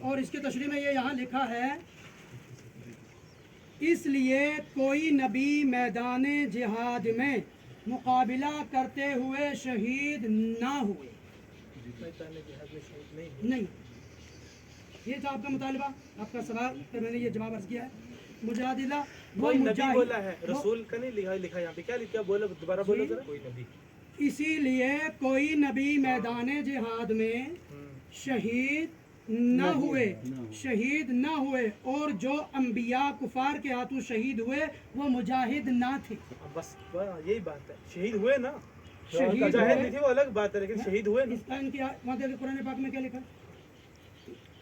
اور इसके तशरीह में ये यहाँ लिखा है, इसलिए कोई नबी मैदान जिहाद में मुकाबला करते हुए शहीद ना हुए। नहीं, ये था आपका मुतालबा, आपका सवाल, फिर मैंने ये जवाब अर्ज किया है। मुजाहिदा वो नबी बोला है, रसूल का नहीं लिखा यहाँ पे, क्या लिखा बोला, दोबारा बोलो जरा। कोई नबी, इसीलिए कोई नबी मैदान जिहाद में शहीद न हुए, शहीद न हुए, और जो अंबिया कुफार के हाथों शहीद हुए वो मुजाहिद ना थे। बस यही बात है, शहीद हुए ना, शहीद मुजाहिद नहीं थे वो अलग बात है, लेकिन शहीद हुए ना। इसका इनकी वहाँ देखिए कुरान पाक में क्या लिखा है,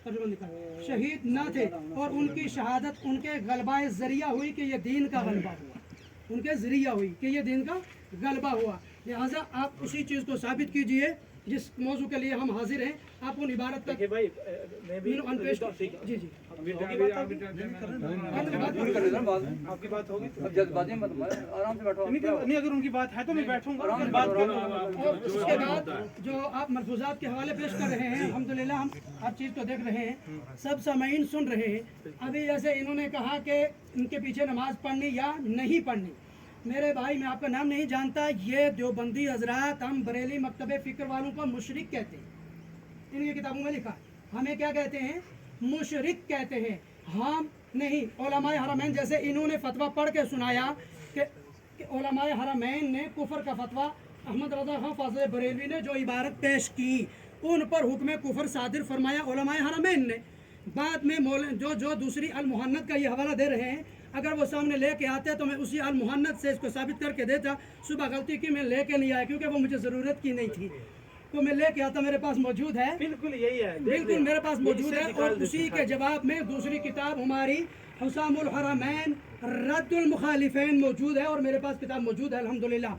तर्जुमा लिखा है, शहीद न थे, और उनकी शहादत उनके गलबाए जरिया हुई कि ये दीन का गलबा हुआ, उनके जरिया हुई कि ये दीन का गलबा हुआ। लिहाजा आप उसी चीज़ को साबित कीजिए जिस मौजू के लिए हम हाजिर हैं। आप उन इबारत तक भाई मैं भी अनपेश जी जी आपकी बात होगी, आराम से बैठो। नहीं, अगर उनकी बात है तो मैं बैठूंगा, बात करूंगा। और उसके बाद जो आप मलफूजात के हवाले पेश कर रहे हैं, अल्हम्दुलिल्लाह हम हर चीज़ को देख रहे हैं, सब सामीन सुन रहे हैं। अभी जैसे इन्होंने कहा कि इनके पीछे नमाज पढ़नी या नहीं पढ़नी, मेरे भाई मैं आपका नाम नहीं जानता, ये देवबंदी हजरात, हम बरेली मकतबे फ़िक्र वालों को मुशरिक कहते हैं, इनकी किताबों में लिखा है। हमें क्या कहते हैं, मुशरिक कहते हैं, हम नहीं। उलमाए हरमैन जैसे इन्होंने फतवा पढ़ के सुनाया कि उलमाए हरमैन ने कुफर का फतवा, अहमद रज़ा खां फाज़िल बरेलवी ने जो इबारत पेश की उन पर हुक्म कुफर सादिर फरमाया उलमाए हरमैन ने। बाद में जो दूसरी अल मुहन्नद का ये हवाला दे रहे हैं, अगर वो सामने लेके आते तो मैं उसी अल मुहन्नद से इसको साबित करके देता। सुबह गलती की मैं लेके नहीं आया क्योंकि वो मुझे ज़रूरत की नहीं थी, तो मैं लेके आता, मेरे पास मौजूद है, बिल्कुल यही है, बिल्कुल मेरे पास मौजूद है। और उसी के जवाब में दूसरी किताब हमारी हुसामुल हरमैन रद्दुल मुखालिफैन मौजूद है, और मेरे पास किताब मौजूद है अल्हम्दुलिल्लाह।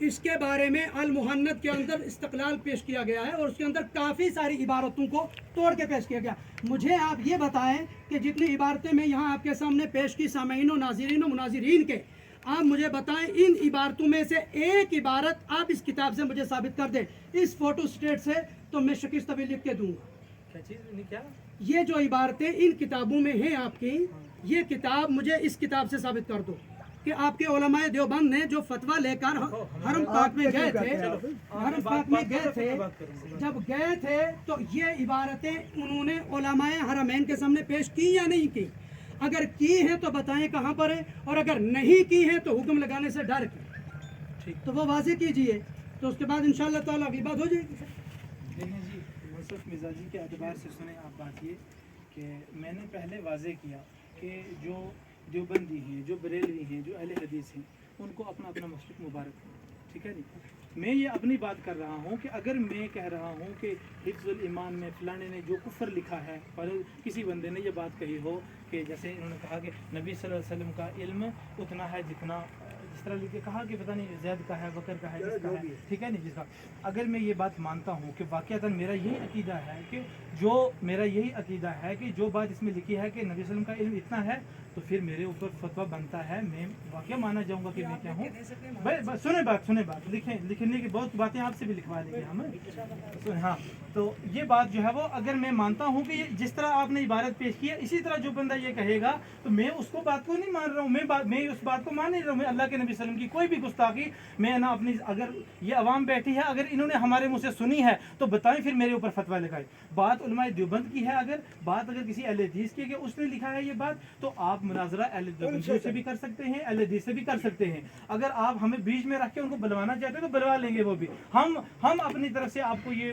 इसके बारे में अल मुहन्नद के अंदर इस्तक़लाल पेश किया गया है, और उसके अंदर काफ़ी सारी इबारतों को तोड़ के पेश किया गया। मुझे आप ये बताएं कि जितनी इबारतें मैं यहाँ आपके सामने पेश की सामीन, नाज़रीन, मुनाज़रीन के, आप मुझे बताएं इन इबारतों में से एक इबारत आप इस किताब से मुझे साबित कर दें, इस फोटो स्टेट से, तो मैं शिकस्त भी लिख के दूंगा। क्या चीज़, क्या ये जो इबारतें इन किताबों में हैं आपकी, ये किताब मुझे इस किताब से साबित कर दो कि आपके उलमाए देवबंद ने जो फतवा लेकर हरम पाक में गए थे, हरम पाक में गए थे, जब गए थे तो ये इबारतें उन्होंने उलमाए हरमैन के सामने पेश की या नहीं की? अगर की है तो बताएं कहाँ पर है, और अगर नहीं की है तो हुक्म लगाने से डर के, तो वो वाज़ेह कीजिए, तो उसके बाद इंशाअल्लाह ताला अगली बात हो जाएगी। देखें जी, मुनसिफ मिजाजी के एतबार से सुने आप बात ये कि मैंने पहले वाज़ेह किया कि जो देवबंदी हैं, जो बरेलवी हैं, जो अहले हदीस हैं, उनको अपना अपना मशरक़ मुबारक हो, ठीक है नहीं। मैं ये अपनी बात कर रहा हूँ कि अगर मैं कह रहा हूँ कि हिफ्ज़ुल ईमान में फ़लाने ने जो कुफर लिखा है, पर किसी बंदे ने ये बात कही हो कि जैसे इन्होंने कहा कि नबी सल्लल्लाहु अलैहि वसल्लम का इल्म उतना है जितना, जिस तरह लिख के कहा कि पता नहीं ज़ैद का है, बकर का है, जिसका है, ठीक है नहीं, जिसका, अगर मैं ये बात मानता हूँ कि वाक़अतन मेरा यही अकीदा है कि मेरा यही अकीदा है कि जो बात इसमें लिखी है कि नबी सल्लल्लाहु अलैहि वसल्लम का इल्म इतना है, तो फिर मेरे ऊपर फतवा बनता है, मैं वाक़या माना जाऊँगा कि मैं क्या हूँ। भाई सुने बात, लिखने की बहुत बातें आपसे भी लिखवा लेंगे हम। हाँ, तो ये बात जो है वो अगर मैं मानता हूँ कि जिस तरह आपने इबारत पेश की है, इसी तरह जो बंदा ये कहेगा, तो मैं उसको बात को नहीं मान रहा हूँ, मैं उस बात को मान नहीं रहा हूँ। मैं अल्लाह के नबी सल्लल्लाहु अलैहि वसल्लम की कोई भी गुस्ताखी मैं ना अपनी, अगर ये अवाम बैठी है, अगर इन्होंने हमारे मुँह से सुनी है तो बताएं, फिर मेरे ऊपर फतवा लगाए। बात उलमाए देवबंद की है, अगर किसी अहले हदीस की, उसने लिखा है ये बात, तो आप मुनाजरा अहले देवबंद से भी कर सकते हैं, अहले हदीस से भी कर सकते हैं। अगर आप हमें बीच में रख के उनको बुलवाना चाहते हैं तो बुलवा लेंगे, वो भी हम अपनी तरफ से आपको ये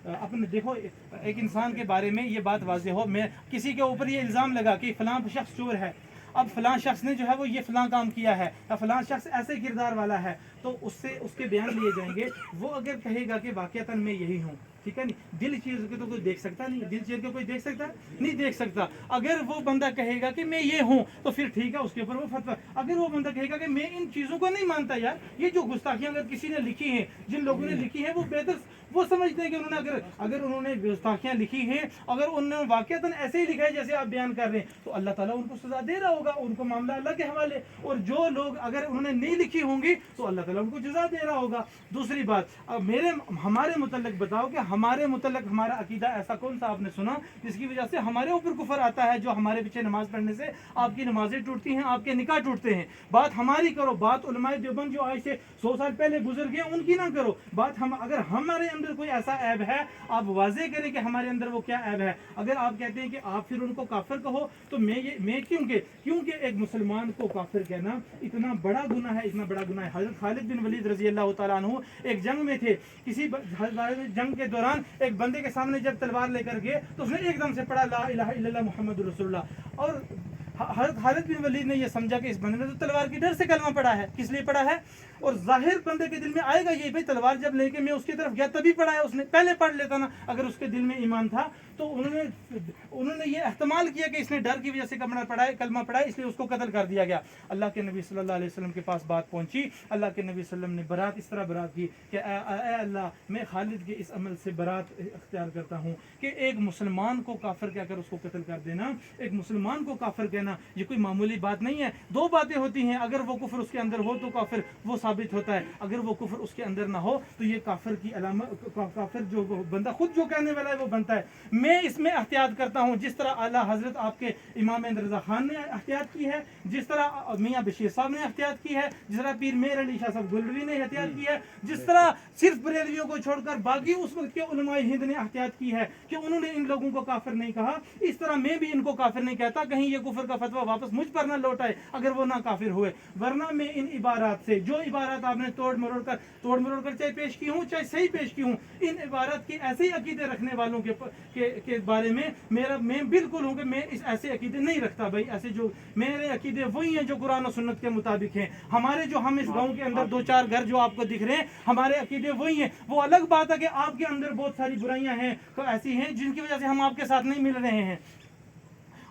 अपने, देखो एक इंसान के बारे में ये बात वाज़ेह हो, मैं किसी के ऊपर ये इल्ज़ाम लगा कि फ़लाँ शख्स चोर है, अब फ़लाँ शख्स ने जो है वो ये फ़लाँ काम किया है, या फ़लाँ शख्स ऐसे किरदार वाला है, तो उसके बयान लिए जाएंगे। वो अगर कहेगा कि वाक़अतन मैं यही हूँ, ठीक है नहीं, दिल चीर के तो कोई देख सकता नहीं, दिल चीर के कोई देख सकता नहीं, देख सकता। अगर वो बंदा कहेगा कि मैं ये हूँ तो फिर ठीक है, उसके ऊपर वो फतवा। अगर वो बंदा कहेगा कि मैं इन चीज़ों को नहीं मानता, यार ये जो गुस्ताखियाँ अगर किसी ने लिखी हैं, जिन लोगों ने लिखी है वो बेहतर वो समझते हैं कि उन्होंने अगर उन्होंने गुस्ताखियाँ लिखी हैं, अगर उन्होंने वाकईतन ऐसे ही लिखा है जैसे आप बयान कर रहे हैं, तो अल्लाह ताला उनको सजा दे रहा होगा, उनको मामला अल्लाह के हवाले। और जो लोग अगर उन्होंने नहीं लिखी होंगी तो अल्लाह ताला उनको जजा दे रहा होगा। दूसरी बात, अब हमारे मुतल्लिक बताओ कि हमारे मुतल्लिक हमारा अकीदा ऐसा कौन सा आपने सुना जिसकी वजह से हमारे ऊपर कुफर आता है, जो हमारे पीछे नमाज पढ़ने से आपकी नमाजें टूटती हैं, आपके निकाह टूटते हैं। बात हमारी करो, बात उलमाए देवबंद जो आज से 100 साल पहले गुजर गए उनकी ना करो। बात हम, अगर हमारे अंदर कोई ऐसा ऐब है आप वाजे करें कि हमारे अंदर वो क्या ऐब है। अगर आप कहते हैं कि आप फिर उनको काफिर कहो तो मैं क्योंकि एक मुसलमान को काफिर कहना इतना बड़ा गुनाह है, इतना बड़ा गुनाह है। हज़रत खालिद बिन वलीद रज़ी अल्लाह तआला अन्हु एक जंग में थे, किसी जंग के दौरान एक बंदे के सामने जब तलवार लेकर गए तो उसने एकदम से पढ़ा ला इलाहा इल्लल्लाह मुहम्मदुर रसूलुल्लाह, और हज़रत खालिद बिन वलीद ने यह समझा कि इस बंदे ने तो तलवार की डर से कलमा पढ़ा है। किस लिए पढ़ा है? और जाहिर बंदे के दिल में आएगा ये, भाई तलवार जब लेके मैं उसकी तरफ गया तभी पढ़ा है उसने, पहले पढ़ लेता ना अगर उसके दिल में ईमान था। तो उन्होंने ये एहतमाल किया कि इसने डर की वजह से कलमा पढ़ा है इसलिए उसको कत्ल कर दिया गया। अल्लाह के नबी सल्लल्लाहु अलैहि वसल्लम के पास बात पहुंची। अल्लाह के नबी सल्लल्लाहु अलैहि वसल्लम ने बरात इस तरह बरात की कि ऐ अल्लाह, मैं खालिद के इस अमल से बरात इख्तियार करता हूँ कि एक मुसलमान को काफिर कहकर उसको कत्ल कर देना, एक मुसलमान को काफिर कहना ये कोई मामूली बात नहीं है। दो बातें होती हैं, अगर वो कुफ्र उसके अंदर हो तो काफिर वो साबित होता है, अगर वो कुफ्र उसके अंदर ना हो तो ये काफिर की अलामत, काफिर जो बंदा खुद जो कहने वाला है वो बनता है। मैं इसमें एहतियात करता हूँ जिस तरह आला हजरत आपके इमाम रज़ा खान ने एहतियात की है, जिस तरह मियाँ बशीर साहब ने एहतियात की है, जिस तरह पीर मेर अली शाह साहब गुलवी ने एहतियात की है, जिस तरह सिर्फ बरेलवियों को छोड़कर बाकी उस वक्त के उलमाए हिंद ने एहतियात की है कि उन्होंने इन लोगों को काफिर नहीं कहा, इस तरह मैं भी इनको काफिर नहीं कहता। कहीं ये कुफर का फतवा वापस मुझ पर ना लौट आए अगर वो ना काफिर हुए। वरना मैं इन इबारत से, जो इबारत आपने तोड़ मरोड़ कर चाहे पेश की हूँ चाहे सही पेश की हूँ, इन इबारत के ऐसे ही अकीदे रखने वालों के बारे में मैं बिल्कुल हूँ कि मैं इस ऐसे अकीदे नहीं रखता। भाई ऐसे जो मेरे अकीदे वही हैं जो कुरान और सुन्नत के मुताबिक हैं। हमारे जो हम इस गांव के अंदर 2-4 घर जो आपको दिख रहे हैं, हमारे अकीदे वही हैं। वो अलग बात है कि आपके अंदर बहुत सारी बुराइयां हैं तो ऐसी हैं जिनकी वजह से हम आपके साथ नहीं मिल रहे हैं।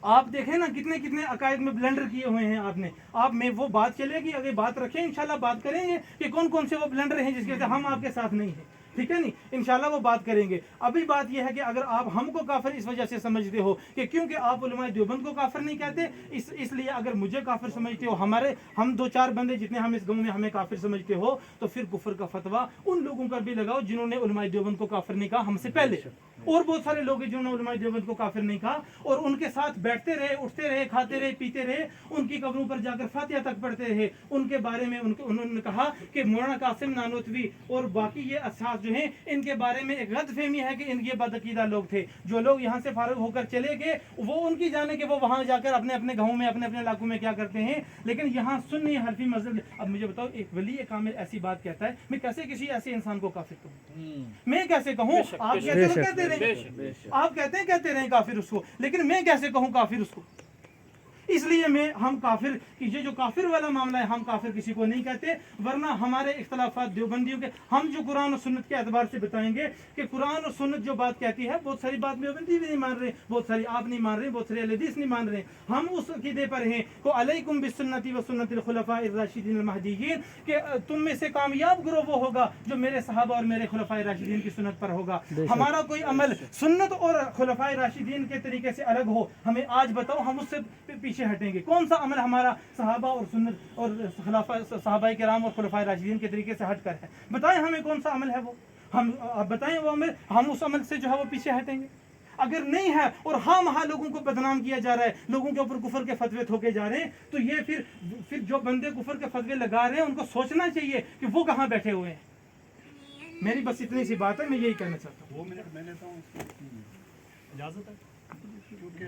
आप देखें ना कितने अकायद में ब्लेंडर किए हुए हैं आपने। आप में वो बात चलेगी, अगर बात रखें इंशाल्लाह बात करेंगे कि कौन कौन से वो ब्लेंडर हैं जिसकी वजह से हम आपके साथ नहीं हैं, ठीक है नहीं, इंशाल्लाह वो बात करेंगे। अभी बात यह है कि अगर आप हमको काफिर इस वजह से समझते हो कि क्योंकि आप उलमाए देवबंद को काफिर नहीं कहते, इसलिए अगर मुझे काफिर समझते हो, हम 2-4 बंदे जितने हम इस गांव में हमें काफिर समझते हो, तो फिर कुफर का फतवा उन लोगों पर भी लगाओ जिन्होंने उलमाए देवबंद को काफिर नहीं कहा हमसे पहले। और बहुत सारे लोग हैं जिन्होंने उलमाए देवबंद को काफिर नहीं कहा और उनके साथ बैठते रहे, उठते रहे, खाते रहे, पीते रहे, उनकी कब्रों पर जाकर फातिहा तक पढ़ते रहे। उनके बारे में उन्होंने कहा कि मौलाना कासिम नानोतवी और बाकी ये असास जो हैं इनके बारे में एक गलतफहमी है कि इनके बदअकीदा लोग थे। जो लोग यहाँ से फारुग होकर चले गए वो उनकी जाने के वो वहाँ जाकर अपने अपने गाँव में अपने अपने इलाकों में क्या करते हैं, लेकिन यहाँ सुन्नी हनफी मजहब। अब मुझे बताओ, एक वली कामिल ऐसी बात कहता है, मैं कैसे किसी ऐसे इंसान को काफिर कहूँ? मैं कैसे कहूँ? आप कहते आप कहते रहे काफिर उसको, लेकिन मैं कैसे कहूँ काफिर उसको? इसलिए हम काफिर की जो काफिर वाला मामला है, हम काफिर किसी को नहीं कहते। वरना हमारे इख्तलाफात देवबंदियों के, हम जो कुरान और सुन्नत के एतबार से बताएंगे कि कुरान और सुन्नत जो बात कहती है, बहुत सारी बात देवबंदी भी नहीं मान रहे, बहुत सारी आप नहीं मान रहे, बहुत सारे अहले हदीस नहीं मान रहे। हम उस अकीदे पर हैं को अलैकुम बिस्सुन्नति व सुन्नतिल खुलफाए राशिदीन अल महदीयीन कि तुम में से कामयाब ग्रोह वो होगा जो मेरे सहाबा और मेरे खुलफाए राशिदीन की सुन्नत पर होगा। हमारा कोई अमल सुन्नत और खुलफाए राशिदीन के तरीके से अलग हो, हमें आज बताओ, हम उससे पीछे हटेंगे। कौन सा अमल हमारा सहाबा और सुन्नत और सहाबाए किराम और खुलफाए राशिदीन के तरीके से हटकर है? बताएं हमें कौन सा अमल है वो, हम बताएं वो अमल, हम उस अमल से जो है वो पीछे हटेंगे। अगर नहीं है और वहाँ लोगों को बदनाम किया जा रहा है, लोगों के ऊपर कुफर के फतवे थोके जा रहे हैं, तो ये फिर जो बंदे कुफर के फतवे लगा रहे हैं उनको सोचना चाहिए कि वो कहाँ बैठे हुए हैं। मेरी बस इतनी सी बात है, मैं यही कहना चाहता हूँ। 2 मिनट मैं लेता हूँ, इजाजत है?